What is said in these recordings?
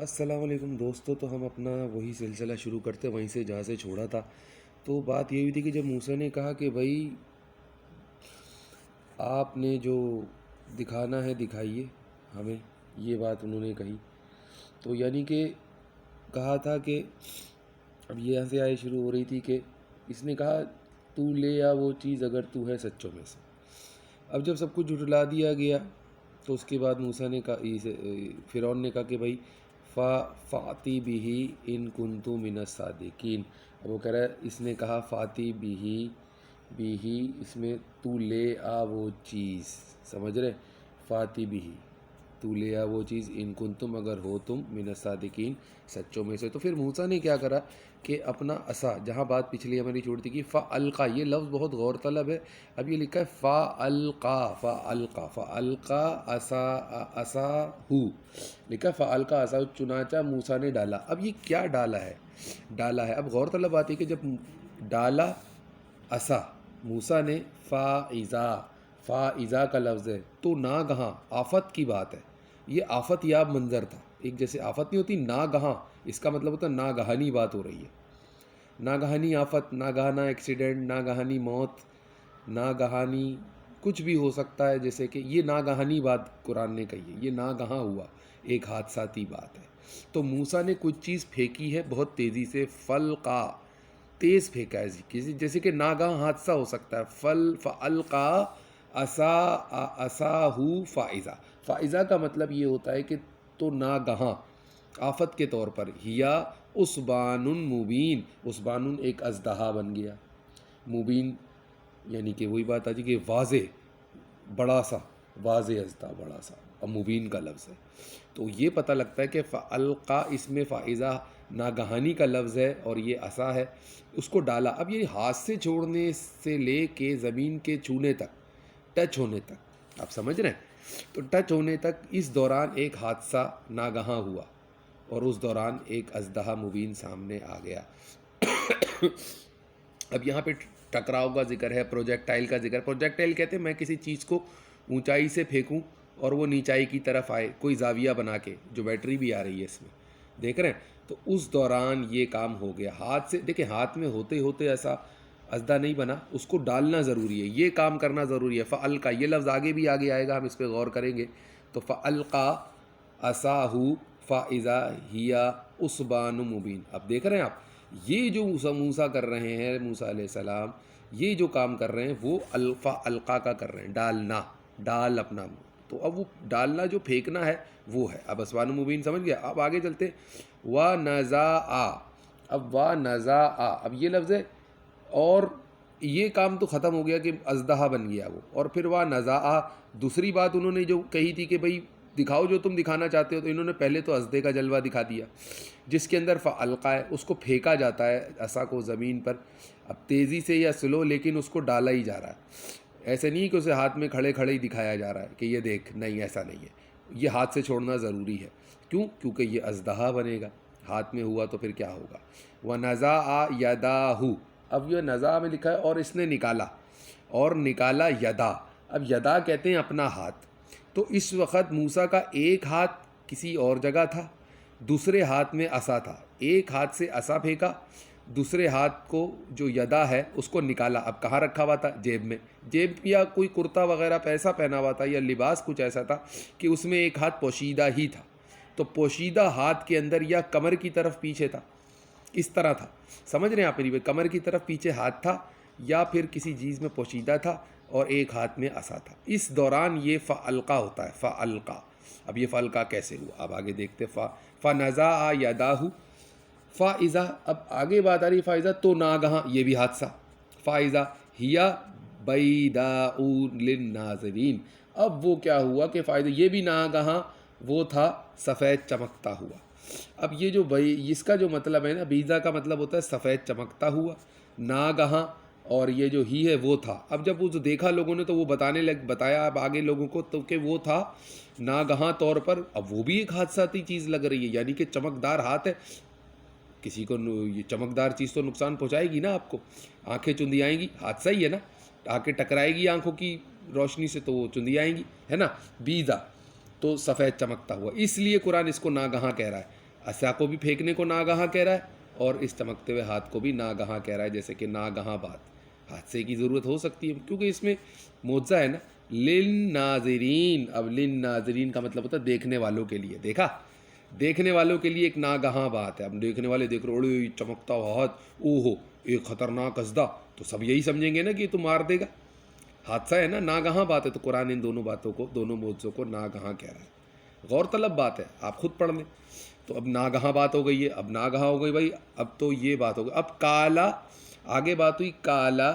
السلام علیکم دوستو، تو ہم اپنا وہی سلسلہ شروع کرتے وہیں سے جہاں سے چھوڑا تھا۔ تو بات یہ ہوئی تھی کہ جب موسیٰ نے کہا کہ بھائی آپ نے جو دکھانا ہے دکھائیے ہمیں، یہ بات انہوں نے کہی۔ تو یعنی کہ کہا تھا کہ اب یہاں سے آئے شروع ہو رہی تھی کہ اس نے کہا تو لے آ وہ چیز اگر تو ہے سچوں میں سے۔ اب جب سب کچھ جھٹلا دیا گیا تو اس کے بعد موسیٰ نے کہا، فرعون نے کہا کہ بھائی فاتی بھی ان کنتم من الصادقین۔ اب وہ کہہ رہا ہے، اس نے کہا فاتی بھی اس میں تو لے آ وہ چیز، سمجھ رہے؟ فاتی بھی تو لے آ وہ چیز ان کنتم اگر ہو تم من الصادقین، سچوں میں سے۔ تو پھر موسیٰ نے کیا کرا کہ اپنا عصا، جہاں بات پچھلی ہماری چھوڑ دی کہ فَأَلْقَى، یہ لفظ بہت غور طلب ہے۔ اب یہ لکھا ہے فَأَلْقَى عَصَاهُ، لکھا ہے فَأَلْقَى عَصَاهُ، چنانچہ موسیٰ نے ڈالا۔ اب یہ کیا ڈالا ہے؟ اب غور طلب بات ہے کہ جب ڈالا عصا موسیٰ نے، فَإِذَا کا لفظ ہے، تو ناگہاں، آفت کی بات ہے، یہ آفت یاب منظر تھا۔ ایک جیسے آفت نہیں ہوتی ناگہاں، اس کا مطلب ہوتا ہے ناگہانی بات ہو رہی ہے، ناگہانی آفت، ناگہانہ ایکسیڈنٹ، ناگہانی موت، ناگہانی کچھ بھی ہو سکتا ہے۔ جیسے کہ یہ ناگہانی بات قرآن نے کہی ہے، یہ ناگہاں ہوا، ایک حادثاتی بات ہے۔ تو موسیٰ نے کچھ چیز پھینکی ہے بہت تیزی سے، فلقا، تیز پھینکا ہے، جیسے کہ ناگہاں حادثہ ہو سکتا ہے۔ فَأَلْقَى عَصَاهُ فَإِذَا کا مطلب یہ ہوتا ہے کہ تو ناگہاں، آفت کے طور پر، ہیا عصبان مبین، عصبان ایک اژدہا بن گیا، مبین یعنی کہ وہی بات آتی کہ واضح، بڑا سا، واضح اژدہا، بڑا سا، اب مبین کا لفظ ہے۔ تو یہ پتہ لگتا ہے کہ فَأَلْقَى اس میں فَإِذَا ناگہانی کا لفظ ہے اور یہ عصا ہے، اس کو ڈالا۔ اب یہ ہاتھ سے چھوڑنے سے لے کے زمین کے چھونے تک، ٹچ ہونے تک، آپ سمجھ رہے ہیں؟ تو ٹچ ہونے تک اس دوران ایک حادثہ ناگہاں ہوا اور اس دوران ایک اژدہا مبین سامنے آ گیا۔ اب یہاں پہ ٹکراؤ کا ذکر ہے، پروجیکٹائل کا ذکر۔ پروجیکٹائل کہتے ہیں میں کسی چیز کو اونچائی سے پھینکوں اور وہ نیچائی کی طرف آئے، کوئی زاویہ بنا کے، جو بیٹری بھی آ رہی ہے اس میں، دیکھ رہے ہیں؟ تو اس دوران یہ کام ہو گیا ہاتھ سے۔ دیکھیں ہاتھ میں ہوتے ہوتے ایسا اژدہا نہیں بنا، اس کو ڈالنا ضروری ہے، یہ کام کرنا ضروری ہے۔ فَأَلْقَى، یہ لفظ آگے بھی آگے آئے گا، ہم اس پہ غور کریں گے۔ تو فَأَلْقَى عَصَاهُ فَإِذَا هِيَ عُصْبَانٌ مُّبِينٌ۔ اب دیکھ رہے ہیں آپ، یہ جو موسیٰ کر رہے ہیں، موسیٰ علیہ السلام یہ جو کام کر رہے ہیں وہ فَأَلْقَى کا کر رہے ہیں، ڈالنا، ڈال اپنا۔ تو اب وہ ڈالنا جو پھینکنا ہے وہ ہے۔ اب عصبان مبین سمجھ گیا؟ اب آگے چلتے، وَنَزَعَ، اب وَنَزَعَ، اب یہ لفظ ہے، اور یہ کام تو ختم ہو گیا کہ اژدہا بن گیا وہ، اور پھر وَنَزَعَ، دوسری بات انہوں نے جو کہی تھی کہ بھائی دکھاؤ جو تم دکھانا چاہتے ہو، تو انہوں نے پہلے تو اژدہے کا جلوہ دکھا دیا جس کے اندر فَأَلْقَى ہے، اس کو پھینکا جاتا ہے عصا کو زمین پر، اب تیزی سے یا سلو، لیکن اس کو ڈالا ہی جا رہا ہے۔ ایسے نہیں کہ اسے ہاتھ میں کھڑے کھڑے ہی دکھایا جا رہا ہے کہ یہ دیکھ، نہیں ایسا نہیں ہے، یہ ہاتھ سے چھوڑنا ضروری ہے۔ کیوں؟ کیونکہ یہ اژدہا بنے گا، ہاتھ میں ہوا تو پھر کیا ہوگا۔ وَنَزَعَ يَدَاهُ، اب یہ نزع میں لکھا ہے اور اس نے نکالا، اور نکالا یدا۔ اب یدا کہتے ہیں اپنا ہاتھ۔ تو اس وقت موسیٰ کا ایک ہاتھ کسی اور جگہ تھا، دوسرے ہاتھ میں عصا تھا، ایک ہاتھ سے عصا پھینکا، دوسرے ہاتھ کو جو یدا ہے اس کو نکالا۔ اب کہاں رکھا ہوا تھا؟ جیب میں، جیب یا کوئی کرتا وغیرہ پیسہ پہنا ہوا تھا، یا لباس کچھ ایسا تھا کہ اس میں ایک ہاتھ پوشیدہ ہی تھا۔ تو پوشیدہ ہاتھ کے اندر یا کمر کی طرف پیچھے تھا، اس طرح تھا، سمجھ رہے ہیں آپ میری؟ کمر کی طرف پیچھے ہاتھ تھا یا پھر کسی چیز میں پوشیدہ تھا اور ایک ہاتھ میں عصا تھا۔ اس دوران یہ فَأَلْقَى ہوتا ہے، فَأَلْقَى۔ اب یہ فَأَلْقَى کیسے ہوا؟ اب آگے دیکھتے، فَنَزَعَ يَدَاهُ فَإِذَا، اب آگے بات آ رہی فَإِذَا، تو ناگہاں، یہ بھی حادثہ، فَإِذَا هِيَ بَيْضَاءُ لِلنَّاظِرِينَ۔ اب وہ کیا ہوا کہ فائدہ، یہ بھی ناگہاں وہ تھا سفید چمکتا ہوا۔ اب یہ جو اس کا جو مطلب ہے نا، بیضا کا مطلب ہوتا ہے سفید چمکتا ہوا، ناگہاں، اور یہ جو ہی ہے وہ تھا۔ اب جب وہ جو دیکھا لوگوں نے تو وہ بتایا اب آگے لوگوں کو تو کہ وہ تھا ناگہاں طور پر۔ اب وہ بھی ایک حادثاتی چیز لگ رہی ہے، یعنی کہ چمکدار ہاتھ ہے، کسی کو یہ چمکدار چیز تو نقصان پہنچائے گی نا آپ کو، آنکھیں چندی آئیں گی، حادثہ ہی ہے نا، آ کے ٹکرائے گی آنکھوں کی روشنی سے تو وہ چندی آئیں گی، ہے نا؟ بیضا تو سفید چمکتا ہوا، اس لیے قرآن اس کو ناگہاں کہہ رہا ہے۔ عصا کو بھی پھینکنے کو ناگہاں کہہ رہا ہے اور اس چمکتے ہوئے ہاتھ کو بھی ناگہاں کہہ رہا ہے، جیسے کہ ناگہاں بات، حادثے کی ضرورت ہو سکتی ہے کیونکہ اس میں معجزہ ہے نا. للناظرین، اب للناظرین کا مطلب ہوتا ہے دیکھنے والوں کے لیے. دیکھا، دیکھنے والوں کے لیے ایک ناگہاں بات ہے. اب دیکھنے والے دیکھ رہے اڑے چمکتا ہوا ہاتھ، او ہو ایک خطرناک قصدہ، تو سب یہی سمجھیں گے نا کہ یہ تو مار دے گا. حادثہ ہے نا، ناگہاں بات ہے. تو قرآن ان دونوں باتوں کو، دونوں معجزوں کو ناگہاں کہہ رہا ہے. غور طلب بات ہے، آپ خود پڑھ لیں. تو اب ناگہاں بات ہو گئی ہے. اب ناگہاں ہو گئی بھائی، اب تو یہ بات ہو گئی. اب کالا، آگے بات ہوئی کالا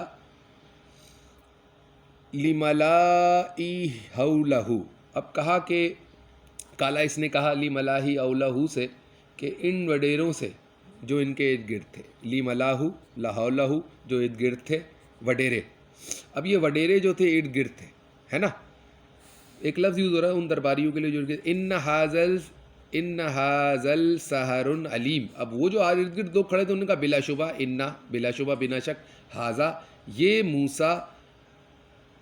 لملائی حولہ. اب کہا کہ کالا اس نے کہا لملاہی اولہ سے، کہ ان وڈیروں سے جو ان کے ارد گرد تھے. لملاہ لاہولہ، جو ارد گرد تھے وڈیرے. اب یہ وڈیرے جو تھے ارد گرد تھے، ہے نا. ایک لفظ یوز ہو رہا ہے ان درباریوں کے لیے جو ان حاذل سحر علیم. اب وہ جو ارد گرد لوگ کھڑے تھے ان کا بلا شبہ، بلا شبہ بنا شک، حاذا یہ موسیٰ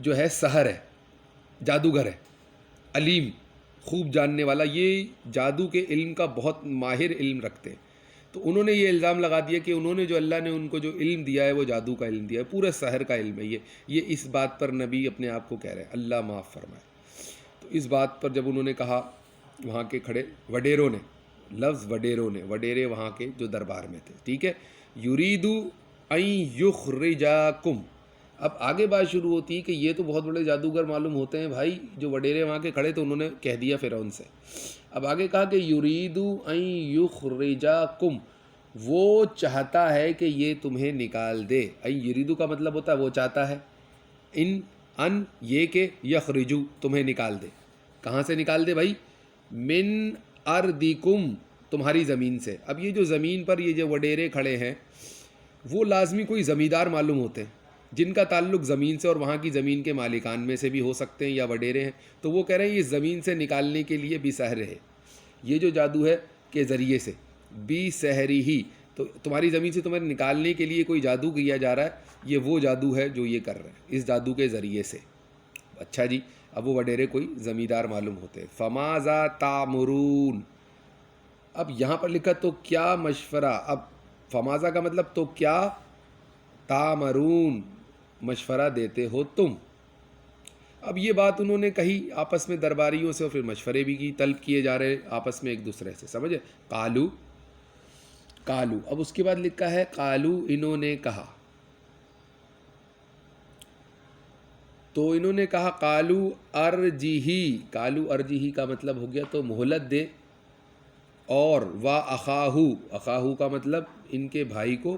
جو ہے سحر ہے، جادوگر ہے، علیم خوب جاننے والا، یہ جادو کے علم کا بہت ماہر علم رکھتے ہیں. تو انہوں نے یہ الزام لگا دیا کہ انہوں نے جو اللہ نے ان کو جو علم دیا ہے وہ جادو کا علم دیا ہے، پورا سحر کا علم ہے. یہ اس بات پر نبی اپنے آپ کو کہہ رہے ہیں، اللہ معاف فرمائے. تو اس بات پر جب انہوں نے کہا، وہاں کے کھڑے وڈیروں نے، لفظ وڈیروں نے، وڈیرے وہاں کے جو دربار میں تھے، ٹھیک ہے. یریدو ان یخرجاکم. اب آگے بات شروع ہوتی ہے کہ یہ تو بہت بڑے جادوگر معلوم ہوتے ہیں بھائی. جو وڈیرے وہاں کے کھڑے تھے انہوں نے کہہ دیا فرعون سے. اب آگے کہا کہ یریدو ان یخرجاکم، وہ چاہتا ہے کہ یہ تمہیں نکال دے. این یریدو کا مطلب ہوتا ہے وہ چاہتا ہے، ان یہ کہ یخرجو تمہیں نکال دے. کہاں سے نکال دے بھائی؟ من ارضکم، تمہاری زمین سے. اب یہ جو زمین پر یہ جو وڈیرے کھڑے ہیں وہ لازمی کوئی زمیندار معلوم ہوتے ہیں جن کا تعلق زمین سے اور وہاں کی زمین کے مالکان میں سے بھی ہو سکتے ہیں یا وڈیرے ہیں. تو وہ کہہ رہے ہیں یہ زمین سے نکالنے کے لیے بھی سحر ہے، یہ جو جادو ہے کے ذریعے سے، بھی سحری ہی. تو تمہاری زمین سے تمہیں نکالنے کے لیے کوئی جادو کیا جا رہا ہے، یہ وہ جادو ہے جو یہ کر رہے ہیں اس جادو کے ذریعے سے. اچھا جی، اب وہ وڈیرے کوئی زمیندار معلوم ہوتے ہیں. فماذا تامرون. اب یہاں پر لکھا تو کیا مشورہ. اب فماذا کا مطلب تو کیا، تامرون مشورہ دیتے ہو تم. اب یہ بات انہوں نے کہی آپس میں درباریوں سے، اور پھر مشورے بھی کی طلب کیے جا رہے آپس میں ایک دوسرے سے، سمجھے. قالو، اب اس کے بعد لکھا ہے قالو، انہوں نے کہا. تو انہوں نے کہا قالو ارجیہی کا مطلب ہو گیا تو مہلت دے. اور اخاہو کا مطلب ان کے بھائی کو.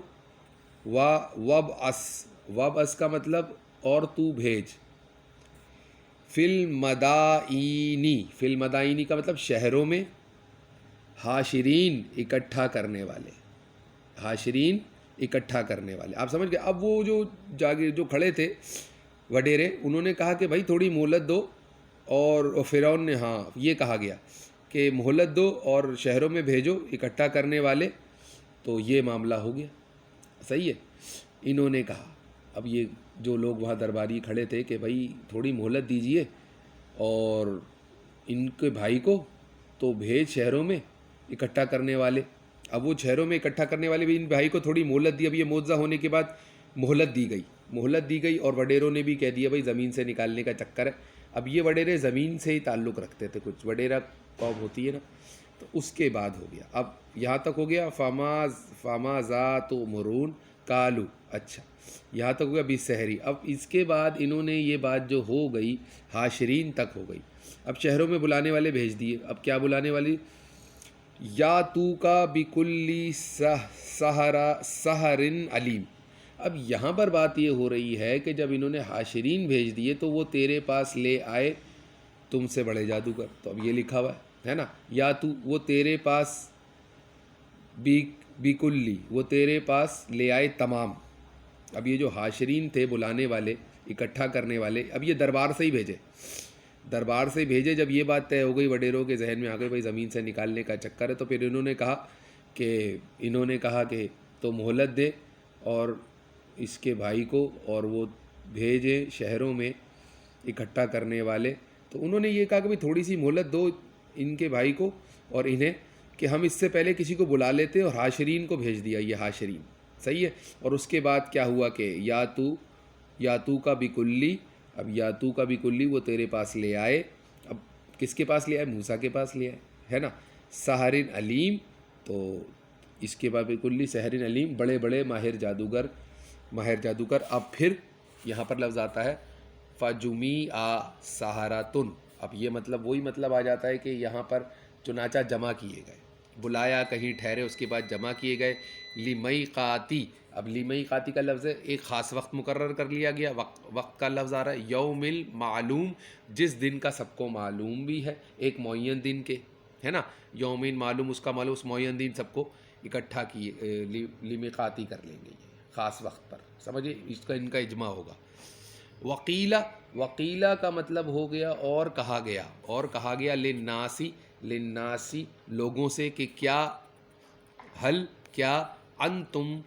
وبعث کا مطلب اور تو بھیج. فی المدائنی کا مطلب شہروں میں. حاشرین اکٹھا کرنے والے، حاشرین اکٹھا کرنے والے. آپ سمجھ گئے. اب وہ جو کھڑے تھے وڈیرے، انہوں نے کہا کہ بھائی تھوڑی مہلت دو. اور فرعون نے، ہاں یہ کہا گیا کہ مہلت دو اور شہروں میں بھیجو اکٹھا کرنے والے. تو یہ معاملہ ہو گیا. صحیح ہے. انہوں نے کہا، اب یہ جو لوگ وہاں درباری کھڑے تھے کہ بھائی تھوڑی مہلت دیجئے اور ان کے بھائی کو تو بھیج شہروں میں اکٹھا کرنے والے. اب وہ شہروں میں اکٹھا کرنے والے بھی ان بھائی کو تھوڑی مہلت دی. اب یہ معجزہ ہونے کے بعد مہلت دی گئی اور وڈیروں نے بھی کہہ دیا بھائی زمین سے نکالنے کا چکر ہے. اب یہ وڈیرے زمین سے ہی تعلق رکھتے تھے، کچھ وڈیرا قوم ہوتی ہے نا. تو اس کے بعد ہو گیا، اب یہاں تک ہو گیا فما ذات مرون کالو. اچھا یہاں تک ہو گیا بالسحری. اب اس کے بعد انہوں نے یہ بات جو ہو گئی حاشرین تک ہو گئی. اب شہروں میں بلانے والے بھیج دیے. اب کیا بلانے والی؟ یا تو کا بکلی سحر علیم. اب یہاں پر بات یہ ہو رہی ہے کہ جب انہوں نے حاشرین بھیج دیے تو وہ تیرے پاس لے آئے تم سے بڑے جادوگر. تو اب یہ لکھا ہوا ہے نا، یا تو وہ تیرے پاس بیکلی، وہ تیرے پاس لے آئے تمام. اب یہ جو حاشرین تھے بلانے والے، اکٹھا کرنے والے، اب یہ دربار سے ہی بھیجے. جب یہ بات طے ہو گئی وڈیروں کے ذہن میں آ گئی بھائی زمین سے نکالنے کا چکر ہے، تو پھر انہوں نے کہا کہ تو مہلت دے اور اس کے بھائی کو اور وہ بھیجے شہروں میں اکٹھا کرنے والے. تو انہوں نے یہ کہا کہ بھائی تھوڑی سی مہلت دو ان کے بھائی کو اور انہیں کہ ہم اس سے پہلے کسی کو بلا لیتے اور حاشرین کو بھیج دیا، یہ حاشرین صحیح ہے. اور اس کے بعد کیا ہوا کہ یاتو کا بکلی، اب یاتو کا بکلی وہ تیرے پاس لے آئے. اب کس کے پاس لے آئے؟ موسیٰ کے پاس لے آئے، ہے نا. سحرن علیم، تو اس کے بعد بکلی سحرن علیم، بڑے بڑے ماہر جادوگر. اب پھر یہاں پر لفظ آتا ہے فجمیع سحراتن. اب یہ مطلب وہی مطلب آ جاتا ہے کہ یہاں پر چنانچہ جمع کیے گئے، بلایا کہیں ٹھہرے، اس کے بعد جمع کیے گئے. لیمیقاتی، اب لیمیقاتی کا لفظ ہے ایک خاص وقت مقرر کر لیا گیا. وقت کا لفظ آ رہا ہے یوم المعلوم، جس دن کا سب کو معلوم بھی ہے، ایک معین دن کے، ہے نا. یوم معلوم، اس کا معلوم، اس معین دن سب کو اکٹھا کیے، لیمیقاتی کر لیں گے، یہ خاص وقت پر، سمجھے. اس کا ان کا اجماع ہوگا. وقیلہ کا مطلب ہو گیا اور کہا گیا للناسی لوگوں سے، کہ کیا انتم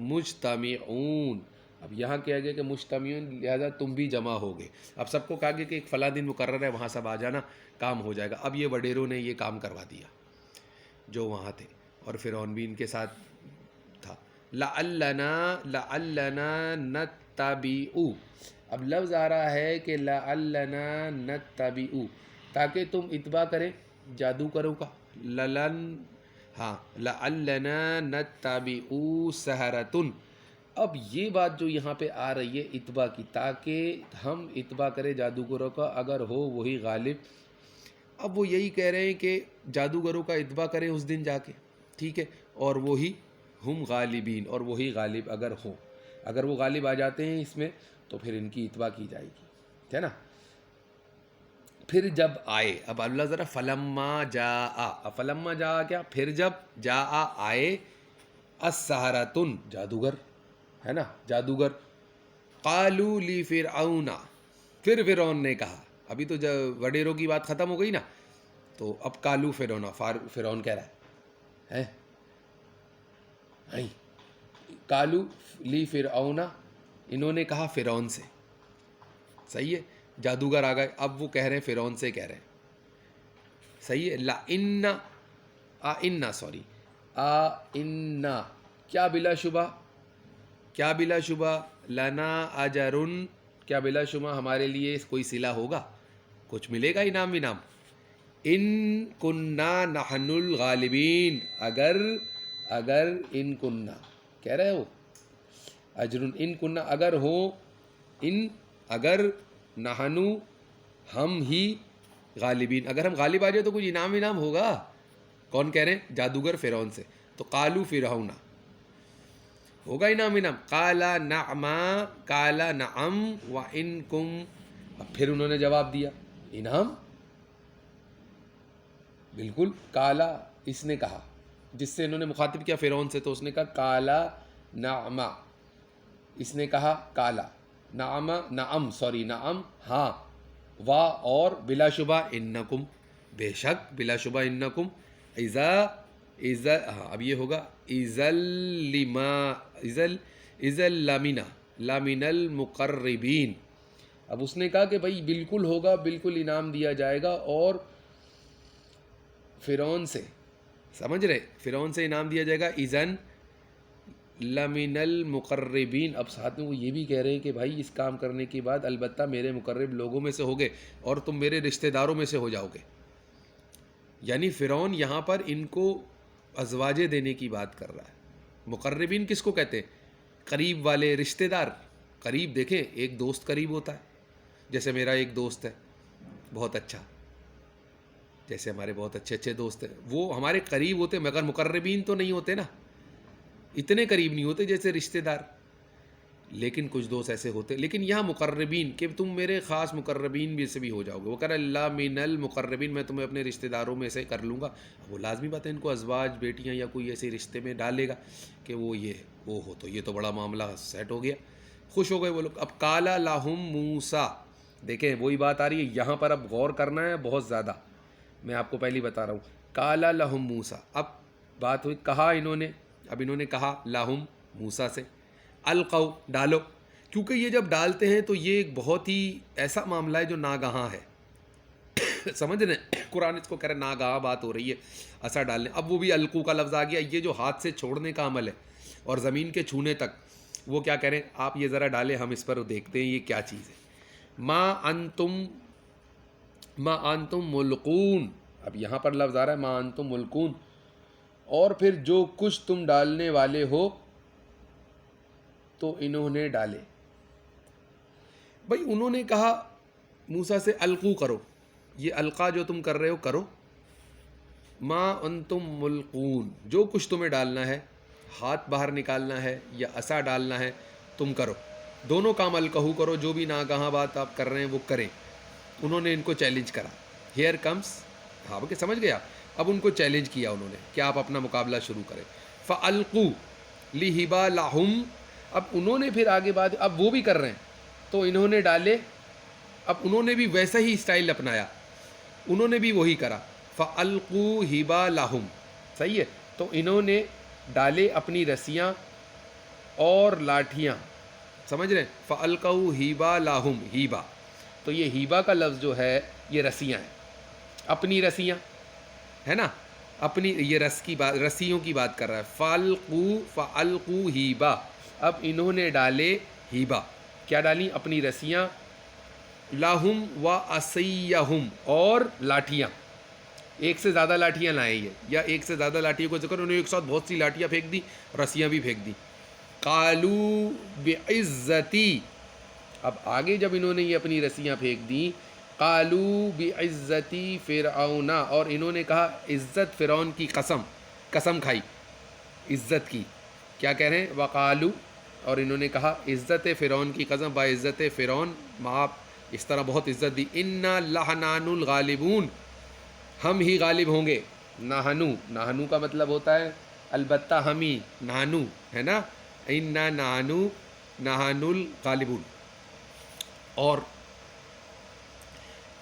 مجتمعون. اب یہاں کیا گیا کہ مجتمعون، لہذا تم بھی جمع ہوگے. اب سب کو کہا گیا کہ ایک فلاں دن مقرر ہے، وہاں سب آ جانا، کام ہو جائے گا. اب یہ وڈیروں نے یہ کام کروا دیا جو وہاں تھے، اور فرعون بھی ان کے ساتھ تھا. لعلنا نتبعو، اب لفظ آ رہا ہے کہ لعلنا نتبعو، تاکہ تم اتباع کریں جادوگروں کا. لعلنا نتبعو سحرتن. اب یہ بات جو یہاں پہ آ رہی ہے اتباع کی، تاکہ ہم اتباع کریں جادوگروں کا، اگر ہو وہی غالب. اب وہ یہی کہہ رہے ہیں کہ جادوگروں کا اتباع کریں اس دن جا کے، ٹھیک ہے، اور وہی ہم غالبین، اور وہی غالب اگر ہوں، اگر وہ غالب آ جاتے ہیں اس میں تو پھر ان کی اتباع کی جائے گی، ہے نا. پھر جب آئے، اب اللہ ذرا فلما جاء کیا، پھر جب جاء آئے، السحرتن جادوگر، ہے نا، جادوگر. قالوا لفرعون، پھر فرعون نے کہا، ابھی تو وڈیروں کی بات ختم ہو گئی نا، تو اب قالوا فرعون کہہ رہا ہے قالوا لفرعون، انہوں نے کہا فرعون سے، صحیح ہے. جادوگر آ گئے، اب وہ کہہ رہے ہیں فرعون سے کہہ رہے ہیں، صحیح ہے. کیا بلا شبہ لنا اجرن، کیا بلا شبہ ہمارے لیے کوئی صلہ ہوگا، کچھ ملے گا انعام ونعام. ان کننا نحن الغالبین، اگر ان کننا کہہ رہے ہو اجرن، ان کننا اگر ہو، اگر نحنو ہم ہی غالبین، اگر ہم غالب آ جائے تو کچھ انعام ہوگا. کون کہہ رہے ہیں؟ جادوگر فرعون سے. تو قالوا فرعون، ہوگا انعام. قال نعم وانکم، اب پھر انہوں نے جواب دیا انعام، بالکل. کالا، اس نے کہا، جس سے انہوں نے مخاطب کیا فرعون سے، تو اس نے کہا کالا نعم، اس نے کہا کالا نعم، نعم ہاں، اور بلا شبہ انکم، بے شک بلا شبہ انکم، اب یہ ہوگا لمن المقربین. اب اس نے کہا کہ بھائی بالکل ہوگا، بالکل انعام دیا جائے گا، اور فرعون سے، سمجھ رہے، فرعون سے انعام دیا جائے گا. اذن لمن المقربین. اب ساتھ میں وہ یہ بھی کہہ رہے ہیں کہ بھائی اس کام کرنے کے بعد البتہ میرے مقرب لوگوں میں سے ہوگے، اور تم میرے رشتہ داروں میں سے ہو جاؤ گے. یعنی فرعون یہاں پر ان کو ازواجیں دینے کی بات کر رہا ہے. مقربین کس کو کہتے ہیں؟ قریب والے، رشتہ دار. قریب دیکھیں، ایک دوست قریب ہوتا ہے، جیسے میرا ایک دوست ہے بہت اچھا، جیسے ہمارے بہت اچھے دوست ہیں، وہ ہمارے قریب ہوتے، مگر مقربین تو نہیں ہوتے نا، اتنے قریب نہیں ہوتے جیسے رشتہ دار. لیکن کچھ دوست ایسے ہوتے، لیکن یہاں مقربین کہ تم میرے خاص مقربین بھی سے بھی ہو جاؤ گے. وہ کہہ رہا اللہ من المقربین، میں تمہیں اپنے رشتہ داروں میں سے کر لوں گا. وہ لازمی بات ہے ان کو ازواج، بیٹیاں یا کوئی ایسے رشتے میں ڈالے گا کہ وہ ہو، تو یہ تو بڑا معاملہ سیٹ ہو گیا، خوش ہو گئے وہ لوگ. اب قال لہم موسیٰ، دیکھیں وہی بات آ رہی ہے یہاں پر، اب غور کرنا ہے بہت زیادہ، میں آپ کو پہلے بتا رہا ہوں. قال لہم موسیٰ، اب بات ہوئی، کہا انہوں نے، اب انہوں نے کہا لہم موسیٰ سے، القو ڈالو، کیونکہ یہ جب ڈالتے ہیں تو یہ ایک بہت ہی ایسا معاملہ ہے جو ناگہاں ہے. سمجھ رہے ہیں؟ قرآن اس کو کہہ رہے ناگہاں بات ہو رہی ہے عصا ڈالنے. اب وہ بھی القو کا لفظ آ گیا. یہ جو ہاتھ سے چھوڑنے کا عمل ہے اور زمین کے چھونے تک, وہ کیا کہہ رہے ہیں, آپ یہ ذرا ڈالیں, ہم اس پر دیکھتے ہیں یہ کیا چیز ہے. ما انتم ملقون, اب یہاں پر لفظ آ رہا ہے ما انتم ملقون, اور پھر جو کچھ تم ڈالنے والے ہو تو انہوں نے ڈالے. بھائی انہوں نے کہا موسیٰ سے القو کرو, یہ القا جو تم کر رہے ہو کرو. ما انتم ملقون, جو کچھ تمہیں ڈالنا ہے, ہاتھ باہر نکالنا ہے یا عصا ڈالنا ہے, تم کرو. دونوں کام القہو کرو, جو بھی ناگہاں بات آپ کر رہے ہیں وہ کریں. انہوں نے ان کو چیلنج کرا. ہیئر کمس, ہاں کہ سمجھ گیا. اب ان کو چیلنج کیا انہوں نے کہ آپ اپنا مقابلہ شروع کریں. فَأَلْقُوا لِحِبَالَهُمْ, اب انہوں نے پھر آگے بات, اب وہ بھی کر رہے ہیں تو انہوں نے ڈالے. اب انہوں نے بھی ویسا ہی اسٹائل اپنایا, انہوں نے بھی وہی کرا. فَأَلْقُوا حِبَالَهُمْ, صحیح ہے. تو انہوں نے ڈالے اپنی رسیاں اور لاٹھیاں, سمجھ رہے ہیں. فَأَلْقَوْا حِبَالَهُمْ, ہیبا, تو یہ ہیبا کا لفظ جو ہے یہ رسیاں ہیں, اپنی رسیاں ہے نا, اپنی یہ رس کی بات, رسیوں کی بات کر رہا ہے. فَأَلْقُوا ہیبا, اب انہوں نے ڈالے ہیبا, کیا ڈالی, اپنی رسیاں. لاہم و اسیہم, اور لاٹھیاں, ایک سے زیادہ لاٹھیاں لائیں یہ, یا ایک سے زیادہ لاٹھیوں کو ذکر, انہوں نے ایک ساتھ بہت سی لاٹھیاں پھینک دی, رسیاں بھی پھینک دی. قالوا بعزتی, اب آگے جب انہوں نے یہ اپنی رسیاں پھینک دیں, قالوا بعزتی فرعون, اور انہوں نے کہا عزت فرعون کی قسم کھائی عزت کی. کیا کہہ رہے ہیں, وقالو, اور انہوں نے کہا عزت فرعون کی قسم, با عزت فرعون, آپ اس طرح بہت عزت دی. انا لنحن الغالبون, ہم ہی غالب ہوں گے. نحنو کا مطلب ہوتا ہے البتہ ہم ہی, نحنو ہے نا, انا نحن الغالبون. اور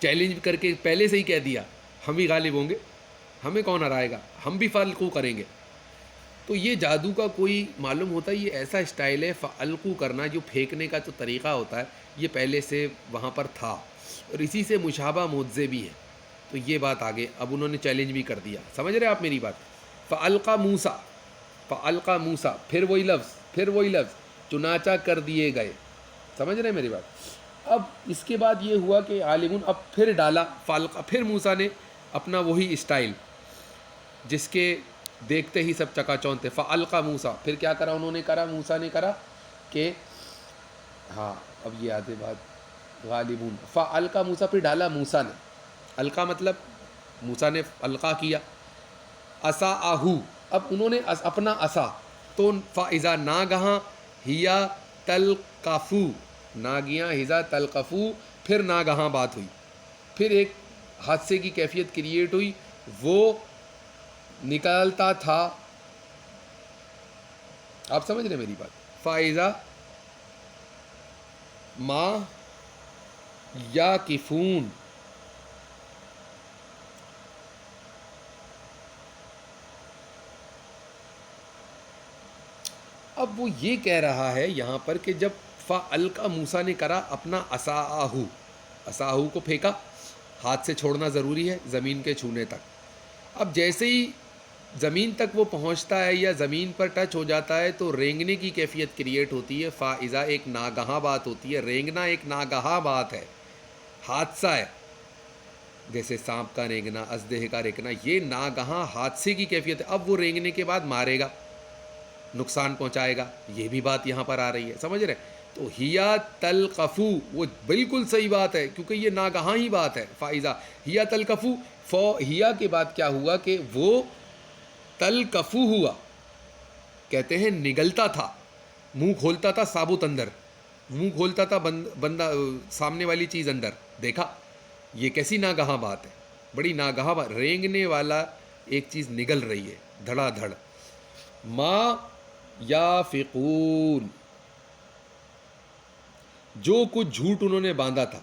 چیلنج کر کے پہلے سے ہی کہہ دیا ہم ہی غالب ہوں گے, ہمیں کون ہرائے گا, ہم بھی فالقو کریں گے. تو یہ جادو کا کوئی معلوم ہوتا ہے, یہ ایسا اسٹائل ہے فالقو کرنا, جو پھینکنے کا جو طریقہ ہوتا ہے یہ پہلے سے وہاں پر تھا, اور اسی سے مشابہ معجزے بھی ہیں. تو یہ بات آگے اب انہوں نے چیلنج بھی کر دیا, سمجھ رہے آپ میری بات. فالقا موسیٰ, پھر وہی لفظ, چنانچہ کر دیے گئے, سمجھ رہے ہیں میری بات. اب اس کے بعد یہ ہوا کہ عالمون, اب پھر ڈالا فالقا, پھر موسیٰ نے اپنا وہی اسٹائل جس کے دیکھتے ہی سب چکا چوندھ تھے. فالقا موسیٰ, پھر کیا کرا انہوں نے کرا, موسیٰ نے کرا کہ ہاں اب یہ آدھے بات غالبون. فالقا موسیٰ, پھر ڈالا موسیٰ نے, القا مطلب موسیٰ نے القا کیا. عصاہو, اب انہوں نے اپنا عصا, تو فاذا ناگہاں ہیا تلقفو, ناگیاں ہزا تلقفو, پھر ناگہاں بات ہوئی, پھر ایک حادثے کی کیفیت کریٹ ہوئی, وہ نکالتا تھا. آپ سمجھ رہے میری بات. فاذا ما یا کفون, اب وہ یہ کہہ رہا ہے یہاں پر کہ جب فالقا موسیٰ نے کرا اپنا عصاہو کو پھینکا, ہاتھ سے چھوڑنا ضروری ہے زمین کے چھونے تک. اب جیسے ہی زمین تک وہ پہنچتا ہے یا زمین پر ٹچ ہو جاتا ہے تو رینگنے کی کیفیت کریٹ ہوتی ہے. فائزہ ایک ناگہاں بات ہوتی ہے, رینگنا ایک ناگہاں بات ہے, حادثہ ہے, جیسے سانپ کا رینگنا, اژدہے کا رینگنا, یہ ناگہاں حادثے کی کیفیت ہے. اب وہ رینگنے کے بعد مارے گا, نقصان پہنچائے گا, یہ بھی بات یہاں پر آ رہی ہے, سمجھ رہے. تو ہیا تلقفو, وہ بالکل صحیح بات ہے کیونکہ یہ ناگہاں ہی بات ہے. فائزہ ہیا تلقفو, ہیا کے بعد کیا ہوا کہ وہ تلقفو ہوا, کہتے ہیں نگلتا تھا, منہ کھولتا تھا ثابت اندر, منہ کھولتا تھا بندہ سامنے والی چیز اندر, دیکھا یہ کیسی ناگہاں بات ہے, بڑی ناگہاں بات, رینگنے والا ایک چیز نگل رہی ہے دھڑا دھڑ. ما یافقون, جو کچھ جھوٹ انہوں نے باندھا تھا,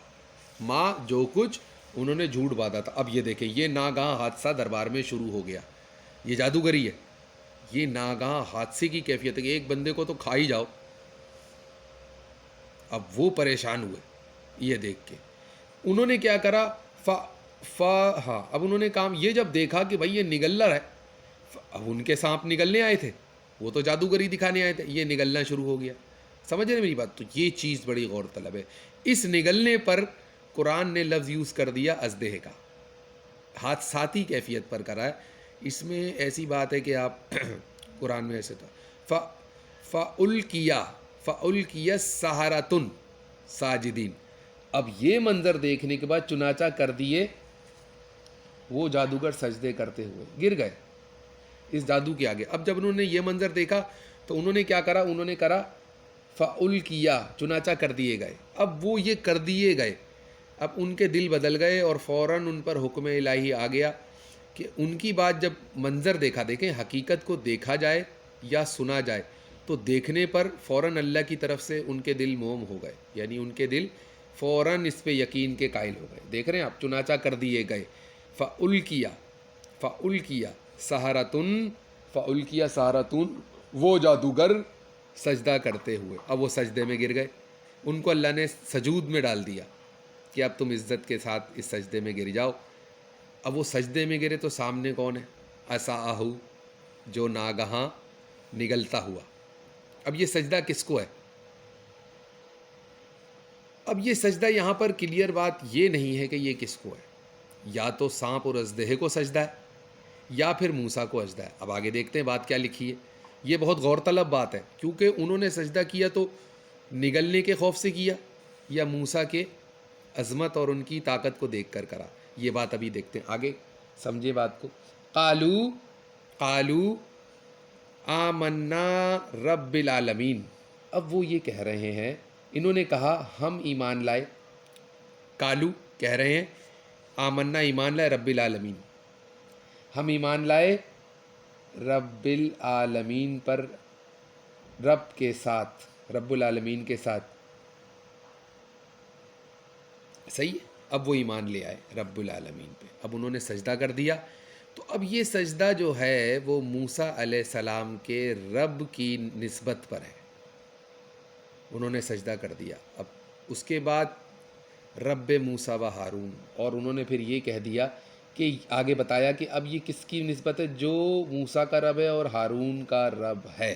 ما جو کچھ انہوں نے جھوٹ باندھا تھا. اب یہ دیکھیں یہ ناگہاں حادثہ دربار میں شروع ہو گیا, یہ جادوگری ہے, یہ ناگہاں حادثے کی کیفیت ہے کہ ایک بندے کو تو کھا ہی جاؤ. اب وہ پریشان ہوئے یہ دیکھ کے, انہوں نے کیا کرا, ہاں اب انہوں نے کام یہ جب دیکھا کہ بھائی یہ نگل رہا ہے، اب ان کے سانپ نگلنے آئے تھے، وہ تو جادوگری دکھانے آئے تھے، یہ نگلنا شروع ہو گیا. سمجھ رہے میری بات؟ تو یہ چیز بڑی غور طلب ہے. اس نگلنے پر قرآن نے لفظ یوز کر دیا ازدہے کا، ہاتھ ساتھی کیفیت پر کرا ہے. اس میں ایسی بات ہے کہ آپ قرآن میں ایسے تھا فَأُلْقِيَ فَأُلْقِيَ السَّحَرَةُ ساجدین. اب یہ منظر دیکھنے کے بعد چنانچہ کر دیے وہ جادوگر سجدے کرتے ہوئے گر گئے اس جادو کے آگے. اب جب انہوں نے یہ منظر دیکھا تو انہوں نے کیا کرا؟ انہوں نے کرا فَأُلْقِيَ چنانچہ کر دیے گئے. اب وہ یہ کر دیے گئے، اب ان کے دل بدل گئے اور فوراً ان پر حکم الہی آ گیا کہ ان کی بات جب منظر دیکھا، دیکھیں حقیقت کو دیکھا جائے یا سنا جائے تو دیکھنے پر فوراً اللہ کی طرف سے ان کے دل موم ہو گئے، یعنی ان کے دل فوراً اس پہ یقین کے قائل ہو گئے. دیکھ رہے ہیں آپ، چنانچہ کر دیے گئے. فَأُلْقِيَ فَأُلْقِيَ سَحَرَةٌ فَأُلْقِيَ سَحَرَةٌ وہ جادوگر سجدہ کرتے ہوئے. اب وہ سجدے میں گر گئے، ان کو اللہ نے سجود میں ڈال دیا کہ اب تم عزت کے ساتھ اس سجدے میں گر جاؤ. اب وہ سجدے میں گرے تو سامنے کون ہے؟ اَسَاہُ جو ناگہاں نگلتا ہوا. اب یہ سجدہ کس کو ہے؟ اب یہ سجدہ یہاں پر کلیئر بات یہ نہیں ہے کہ یہ کس کو ہے. یا تو سانپ اور اژدہے کو سجدہ ہے یا پھر موسیٰ کو سجدہ ہے. اب آگے دیکھتے ہیں بات کیا لکھی ہے. یہ بہت غور طلب بات ہے، کیونکہ انہوں نے سجدہ کیا تو نگلنے کے خوف سے کیا یا موسیٰ کے عظمت اور ان کی طاقت کو دیکھ کر کرا. یہ بات ابھی دیکھتے ہیں آگے، سمجھے بات کو. قالو آمنا رب العالمین. اب وہ یہ کہہ رہے ہیں، انہوں نے کہا ہم ایمان لائے. قالو کہہ رہے ہیں آمنا ایمان لائے رب العالمین، ہم ایمان لائے رب العالمین پر، رب کے ساتھ، رب العالمین کے ساتھ. صحیح ہے. اب وہ ایمان لے آئے رب العالمین پہ، اب انہوں نے سجدہ کر دیا. تو اب یہ سجدہ جو ہے وہ موسیٰ علیہ السلام کے رب کی نسبت پر ہے، انہوں نے سجدہ کر دیا. اب اس کے بعد رب موسیٰ و ہارون، اور انہوں نے پھر یہ کہہ دیا کہ آگے بتایا کہ اب یہ کس کی نسبت ہے؟ جو موسیٰ کا رب ہے اور ہارون کا رب ہے.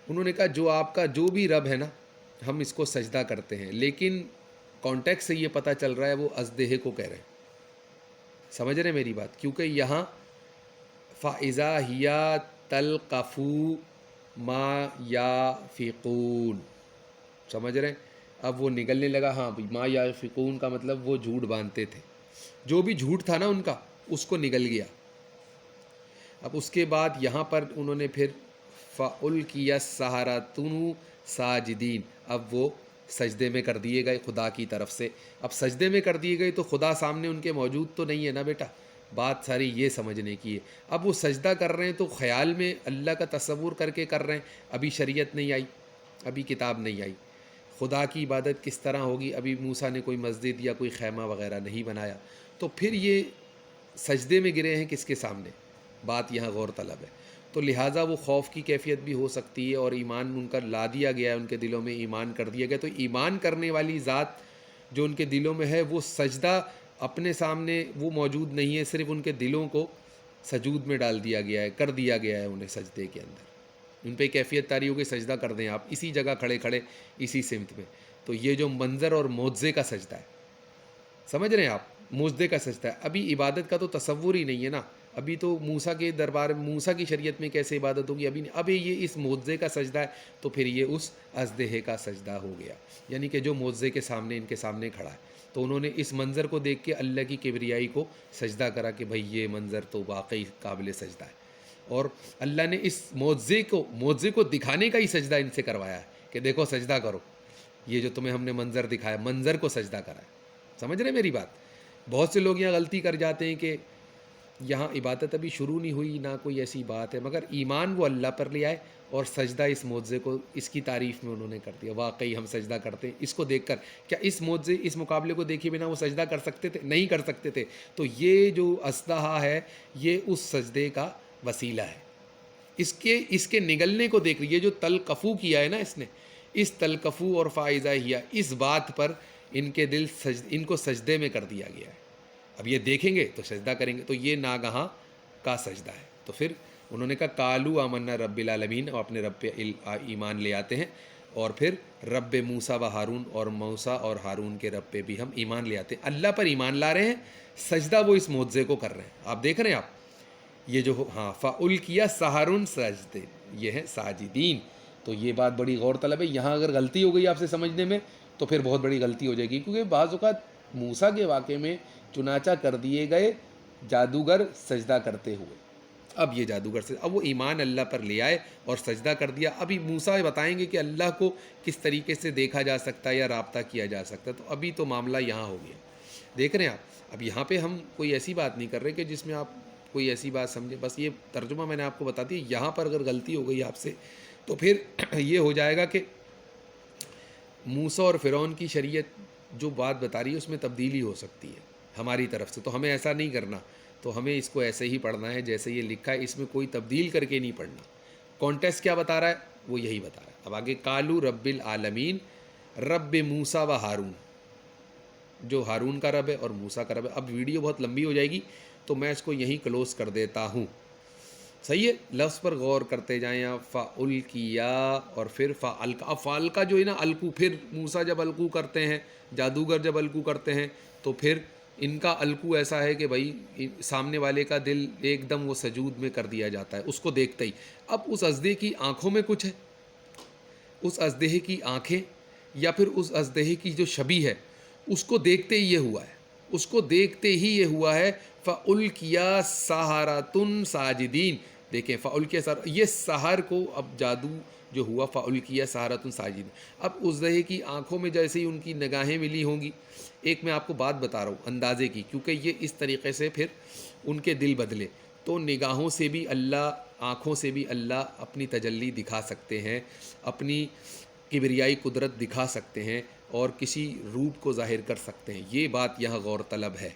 انہوں نے کہا جو آپ کا جو بھی رب ہے نا، ہم اس کو سجدہ کرتے ہیں. لیکن کانٹیکٹ سے یہ پتہ چل رہا ہے وہ ازدہے کو کہہ رہے ہیں. سمجھ رہے ہیں میری بات؟ کیونکہ یہاں فَإِذَا هِيَ تَلْقَفُ مَا يَأْفِكُونَ، سمجھ رہے ہیں؟ اب وہ نگلنے لگا. ہاں ما یافقون کا مطلب وہ جھوٹ باندھتے تھے، جو بھی جھوٹ تھا نا ان کا اس کو نگل گیا. اب اس کے بعد یہاں پر انہوں نے پھر فَأُلْقِيَ السَّحَرَةُ ساجدین، اب وہ سجدے میں کر دیے گئے خدا کی طرف سے. اب سجدے میں کر دیے گئے تو خدا سامنے ان کے موجود تو نہیں ہے نا بیٹا، بات ساری یہ سمجھنے کی ہے. اب وہ سجدہ کر رہے ہیں تو خیال میں اللہ کا تصور کر کے کر رہے ہیں. ابھی شریعت نہیں آئی، ابھی کتاب نہیں آئی. خدا کی عبادت کس طرح ہوگی؟ ابھی موسیٰ نے کوئی مسجد یا کوئی خیمہ وغیرہ نہیں بنایا. تو پھر یہ سجدے میں گرے ہیں کس کے سامنے؟ بات یہاں غور طلب ہے. تو لہٰذا وہ خوف کی کیفیت بھی ہو سکتی ہے، اور ایمان ان کا لا دیا گیا ہے، ان کے دلوں میں ایمان کر دیا گیا. تو ایمان کرنے والی ذات جو ان کے دلوں میں ہے وہ سجدہ اپنے سامنے وہ موجود نہیں ہے، صرف ان کے دلوں کو سجود میں ڈال دیا گیا ہے، کر دیا گیا ہے انہیں سجدے کے اندر. ان پہ کیفیت طاری ہو گئی سجدہ کر دیں آپ اسی جگہ کھڑے کھڑے اسی سمت میں. تو یہ جو منظر اور معجزے کا سجدہ ہے، سمجھ رہے ہیں آپ؟ معجزے کا سجدہ ہے. ابھی عبادت کا تو تصور ہی نہیں ہے نا. ابھی تو موسیٰ کے دربار موسیٰ کی شریعت میں کیسے عبادت ہوگی؟ ابھی نہیں. ابھی یہ اس معجزے کا سجدہ ہے تو پھر یہ اس ازدہے کا سجدہ ہو گیا، یعنی کہ جو معجزے کے سامنے ان کے سامنے کھڑا ہے. تو انہوں نے اس منظر کو دیکھ کے اللہ کی کبریائی کو سجدہ کرا کہ بھائی یہ منظر تو واقعی قابل سجدہ ہے. اور اللہ نے اس معجزے کو دکھانے کا ہی سجدہ ان سے کروایا ہے کہ دیکھو سجدہ کرو. یہ جو تمہیں ہم نے منظر دکھایا، منظر کو سجدہ کرا ہے. سمجھ رہے میری بات؟ بہت سے لوگ یہاں غلطی کر جاتے ہیں کہ یہاں عبادت ابھی شروع نہیں ہوئی، نہ کوئی ایسی بات ہے، مگر ایمان وہ اللہ پر لے آئے اور سجدہ اس معجزے کو اس کی تعریف میں انہوں نے کر دیا. واقعی ہم سجدہ کرتے ہیں اس کو دیکھ کر. کیا اس معجزے اس مقابلے کو دیکھے بنا وہ سجدہ کر سکتے تھے؟ نہیں کر سکتے تھے. تو یہ جو ازدہا ہے یہ اس سجدے کا وسیلہ ہے. اس کے نگلنے کو دیکھ یہ جو تلقفو کیا ہے نا اس نے، اس تلقفو اور فائزہ ہیا، اس بات پر ان کے دل ان کو سجدے میں کر دیا گیا ہے. اب یہ دیکھیں گے تو سجدہ کریں گے، تو یہ ناگہاں کا سجدہ ہے۔ تو پھر انہوں نے کہا کالو آمنا رب العالمین، اور اپنے رب پہ ایمان لے آتے ہیں، اور پھر رب موسیٰ و ہارون، اور موسیٰ اور ہارون کے رب پہ بھی ہم ایمان لے آتے ہیں۔ اللہ پر ایمان لا رہے ہیں، سجدہ وہ اس معجزے کو کر رہے ہیں۔ آپ دیکھ رہے ہیں، آپ یہ جو ہاں فَأُلْقِيَ السَّحَرَةُ ساجدین، یہ ہے ساجدین۔ تو یہ بات بڑی غور طلب ہے، یہاں اگر غلطی ہو گئی آپ سے سمجھنے میں تو پھر بہت بڑی غلطی ہو جائے گی، کیونکہ بعض اوقات موسیٰ کے واقعے میں چنانچہ کر دیے گئے جادوگر سجدہ کرتے ہوئے۔ اب یہ جادوگر سے اب وہ ایمان اللہ پر لے آئے اور سجدہ کر دیا۔ ابھی موسیٰ بتائیں گے کہ اللہ کو کس طریقے سے دیکھا جا سکتا ہے یا رابطہ کیا جا سکتا ہے، تو ابھی تو معاملہ یہاں ہو گیا، دیکھ رہے ہیں آپ۔ اب یہاں پہ ہم کوئی ایسی بات نہیں کر رہے کہ جس میں آپ کوئی ایسی بات سمجھیں، بس یہ ترجمہ میں نے آپ کو بتا دیا۔ یہاں پر اگر غلطی ہو گئی آپ سے تو پھر یہ ہو جائے گا کہ موسیٰ اور فرعون کی شریعت جو بات بتا رہی ہے اس میں تبدیلی ہو سکتی ہے ہماری طرف سے، تو ہمیں ایسا نہیں کرنا، تو ہمیں اس کو ایسے ہی پڑھنا ہے جیسے یہ لکھا ہے، اس میں کوئی تبدیل کر کے نہیں پڑھنا۔ کانٹیکسٹ کیا بتا رہا ہے وہ یہی بتا رہا ہے۔ اب آگے کالو رب العالمین رب موسیٰ و ہارون، جو ہارون کا رب ہے اور موسیٰ کا رب ہے۔ اب ویڈیو بہت لمبی ہو جائے گی تو میں اس کو یہیں کلوز کر دیتا ہوں، صحیح ہے؟ لفظ پر غور کرتے جائیں آپ، فَأُلْقِيَا اور پھر فَأَلْقَى۔ اب فَأَلْقَى جو ہے نا القو، پھر موسیٰ جب القو کرتے ہیں، جادوگر جب القو کرتے ہیں تو پھر ان کا القو ایسا ہے کہ بھائی سامنے والے کا دل ایک دم وہ سجود میں کر دیا جاتا ہے اس کو دیکھتے ہی۔ اب اس اژدہے کی آنکھوں میں کچھ ہے، اس اژدہے کی آنکھیں یا پھر اس اژدہے کی جو شبیہ ہے اس کو دیکھتے ہی یہ ہوا ہے، اس کو دیکھتے ہی یہ ہوا ہے فَأُلْقِيَا السَّحَرَةُ ساجدین۔ دیکھیں فَأُلْقِيَا، یہ سحر کو اب جادو جو ہوا فَأُلْقِيَا السَّحَرَةُ ساجدین۔ اب اس اژدہے کی آنکھوں میں جیسے ہی ان کی نگاہیں ملی ہوں گی، ایک میں آپ کو بات بتا رہا ہوں اندازے کی، کیونکہ یہ اس طریقے سے پھر ان کے دل بدلے، تو نگاہوں سے بھی اللہ، آنکھوں سے بھی اللہ اپنی تجلی دکھا سکتے ہیں، اپنی کبریائی قدرت دکھا سکتے ہیں اور کسی روپ کو ظاہر کر سکتے ہیں۔ یہ بات یہاں غور طلب ہے۔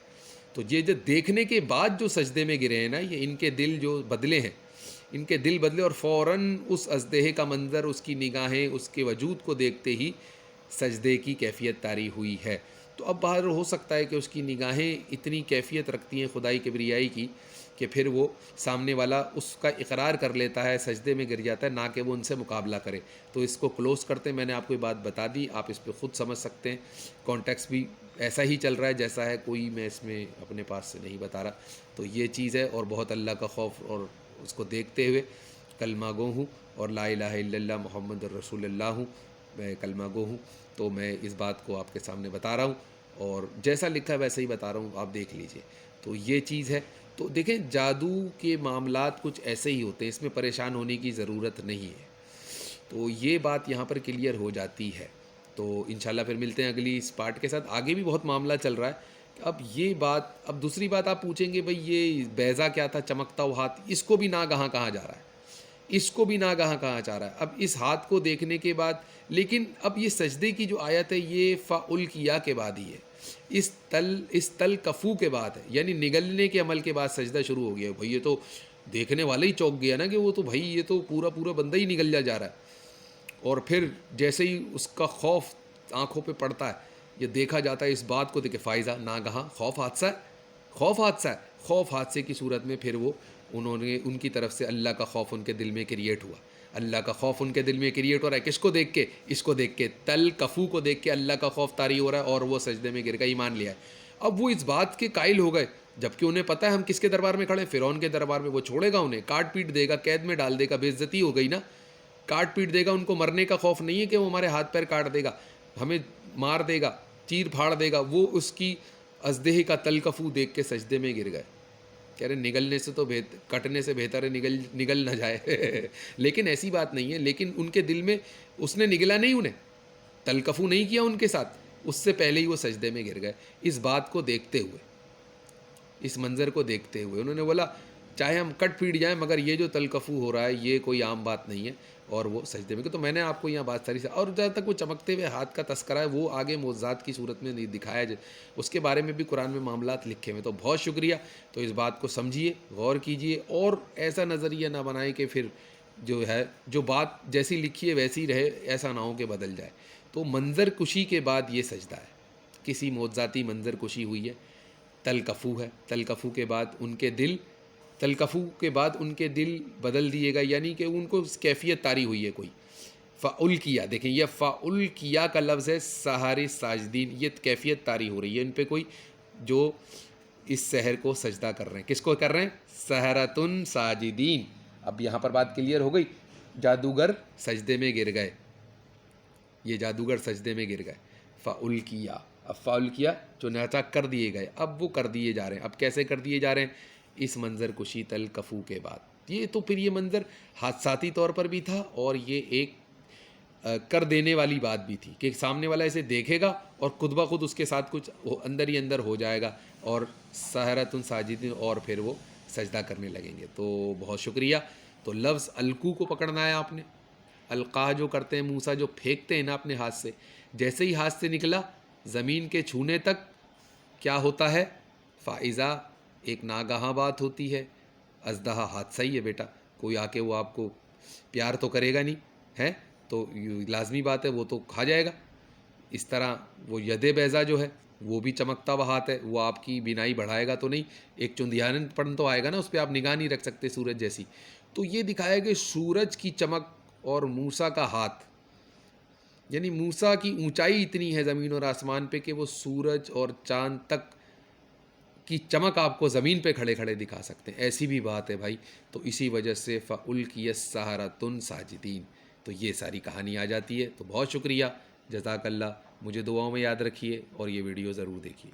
تو یہ جو دیکھنے کے بعد جو سجدے میں گرے ہیں نا، یہ ان کے دل جو بدلے ہیں، ان کے دل بدلے اور فوراً اس اژدہے کا منظر، اس کی نگاہیں، اس کے وجود کو دیکھتے ہی سجدے کی کیفیت طاری ہوئی ہے۔ تو اب باہر ہو سکتا ہے کہ اس کی نگاہیں اتنی کیفیت رکھتی ہیں خدائی کبریائی کی کہ پھر وہ سامنے والا اس کا اقرار کر لیتا ہے، سجدے میں گر جاتا ہے، نہ کہ وہ ان سے مقابلہ کرے۔ تو اس کو کلوز کرتے ہیں، میں نے آپ کو یہ بات بتا دی، آپ اس پہ خود سمجھ سکتے ہیں۔ کانٹیکسٹ بھی ایسا ہی چل رہا ہے جیسا ہے، کوئی میں اس میں اپنے پاس سے نہیں بتا رہا۔ تو یہ چیز ہے، اور بہت اللہ کا خوف اور اس کو دیکھتے ہوئے کلمہ گو ہوں اور لا الہ الا اللہ محمد الرسول اللہ ہوں، میں کلمہ گو ہوں، تو میں اس بات کو آپ کے سامنے بتا رہا ہوں، اور جیسا لکھا ہے ویسے ہی بتا رہا ہوں، آپ دیکھ لیجئے۔ تو یہ چیز ہے۔ تو دیکھیں جادو کے معاملات کچھ ایسے ہی ہوتے ہیں، اس میں پریشان ہونے کی ضرورت نہیں ہے۔ تو یہ بات یہاں پر کلیئر ہو جاتی ہے۔ تو انشاءاللہ پھر ملتے ہیں اگلی اس پارٹ کے ساتھ، آگے بھی بہت معاملہ چل رہا ہے۔ اب یہ بات، اب دوسری بات آپ پوچھیں گے بھئی یہ بیضہ کیا تھا چمکتا ہوا ہاتھ، اس کو بھی ناگہاں کہا جا رہا ہے، اس کو بھی ناگہاں کہا جا رہا ہے۔ اب اس ہاتھ کو دیکھنے کے بعد، لیکن اب یہ سجدے کی جو آیت ہے یہ فَأُلْقِيَا کے بعد ہی ہے، اس تل کفو کے بعد ہے، یعنی نگلنے کے عمل کے بعد سجدہ شروع ہو گیا ہے۔ بھئی یہ تو دیکھنے والا ہی چونک گیا نا کہ وہ تو بھئی یہ تو پورا پورا بندہ ہی نگل جا رہا ہے، اور پھر جیسے ہی اس کا خوف آنکھوں پہ پڑتا ہے، یہ دیکھا جاتا ہے اس بات کو دیکھ فائزہ ناگہاں خوف حادثہ ہے، خوف حادثہ ہے، خوف حادثے کی صورت میں پھر وہ انہوں نے ان کی طرف سے اللہ کا خوف ان کے دل میں کریٹ ہوا، اللہ کا خوف ان کے دل میں کریٹ ہو رہا ہے، کس کو دیکھ کے؟ اس کو دیکھ کے، تل کفو کو دیکھ کے اللہ کا خوف طاری ہو رہا ہے، اور وہ سجدے میں گر کے ایمان لیا ہے۔ اب وہ اس بات کے قائل ہو گئے، جبکہ انہیں پتہ ہے ہم کس کے دربار میں کھڑے ہیں، فرعون کے دربار میں، وہ چھوڑے گا انہیں، کاٹ پیٹ دے گا، قید میں ڈال دے گا، بے عزتی ہو گئی نا، کاٹ پیٹ دے گا، ان کو مرنے کا خوف نہیں ہے کہ وہ ہمارے ہاتھ پیر کاٹ دے گا، ہمیں مار دے گا، چیر پھاڑ دے گا۔ وہ اس کی اژدہے کا تلکفو دیکھ کے سجدے میں گر گئے، کہہ رہے نگلنے سے تو کٹنے سے بہتر ہے نگل نہ جائے لیکن ایسی بات نہیں ہے، لیکن ان کے دل میں اس نے نگلا نہیں، انہیں تلکفو نہیں کیا ان کے ساتھ، اس سے پہلے ہی وہ سجدے میں گر گئے۔ اس بات کو دیکھتے ہوئے، اس منظر کو دیکھتے ہوئے انہوں نے بولا چاہے ہم کٹ پیٹ جائیں مگر یہ جو تلکفو ہو رہا ہے یہ کوئی عام بات نہیں ہے، اور وہ سجدے میں۔ تو میں نے آپ کو یہاں بات ساری سے، اور جہاں تک وہ چمکتے ہوئے ہاتھ کا تذکرہ ہے وہ آگے معجزات کی صورت میں نہیں دکھایا جائے، اس کے بارے میں بھی قرآن میں معاملات لکھے ہوئے۔ تو بہت شکریہ، تو اس بات کو سمجھیے، غور کیجیے، اور ایسا نظریہ نہ بنائیں کہ پھر جو ہے جو بات جیسی لکھی ہے ویسی رہے، ایسا نہ ہو کہ بدل جائے۔ تو منظر کشی کے بعد یہ سجدہ ہے، کسی معجزاتی منظر کشی ہوئی ہے، تلکفو ہے، تلکفو کے بعد ان کے دل، تلکفو کے بعد ان کے دل بدل دیے گئے، یعنی کہ ان کو کیفیت طاری ہوئی ہے کوئی. فَأُلْقِیَ، دیکھیں یہ فَأُلْقِیَ کا لفظ ہے سحر ساجدین، یہ کیفیت طاری ہو رہی ہے ان پہ کوئی جو اس سحر کو سجدہ کر رہے ہیں. کس کو کر رہے ہیں؟ سحرتن ساجدین. اب یہاں پر بات کلیئر ہو گئی، جادوگر سجدے میں گر گئے، یہ جادوگر سجدے میں گر گئے. فَأُلْقِیَ، اب فَأُلْقِیَ چنانچہ کر دیے گئے، اب وہ کر دیے جا رہے ہیں. اب کیسے کر دیے جا رہے ہیں؟ اس منظر کشی تلکفو کے بعد. یہ تو پھر یہ منظر حادثاتی طور پر بھی تھا اور یہ ایک کر دینے والی بات بھی تھی کہ سامنے والا اسے دیکھے گا اور خود بخود اس کے ساتھ کچھ اندر ہی اندر ہو جائے گا اور سحرۃ ساجدین، اور پھر وہ سجدہ کرنے لگیں گے. تو بہت شکریہ. تو لفظ القو کو پکڑنا ہے آپ نے. القاع جو کرتے ہیں موسیٰ، جو پھینکتے ہیں نا اپنے ہاتھ سے، جیسے ہی ہاتھ سے نکلا زمین کے چھونے تک کیا ہوتا ہے؟ فائزہ، ایک ناگہاں بات ہوتی ہے. ازدہا حادثہ ہی ہے بیٹا، کوئی آ کے وہ آپ کو پیار تو کرے گا نہیں ہے، تو لازمی بات ہے وہ تو کھا جائے گا. اس طرح وہ ید بیضا جو ہے وہ بھی چمکتا ہوا ہاتھ ہے، وہ آپ کی بینائی بڑھائے گا تو نہیں، ایک چندیان پن تو آئے گا نا، اس پہ آپ نگاہ نہیں رکھ سکتے سورج جیسی. تو یہ دکھایا کہ سورج کی چمک اور موسیٰ کا ہاتھ، یعنی موسیٰ کی اونچائی اتنی ہے زمین اور آسمان پہ کہ وہ سورج اور چاند تک کی چمک آپ کو زمین پہ کھڑے کھڑے دکھا سکتے ہیں. ایسی بھی بات ہے بھائی. تو اسی وجہ سے فَأُلْقِیَ السَّحَرَةُ ساجدین، تو یہ ساری کہانی آ جاتی ہے. تو بہت شکریہ، جزاک اللہ. مجھے دعاؤں میں یاد رکھیے اور یہ ویڈیو ضرور دیکھیے.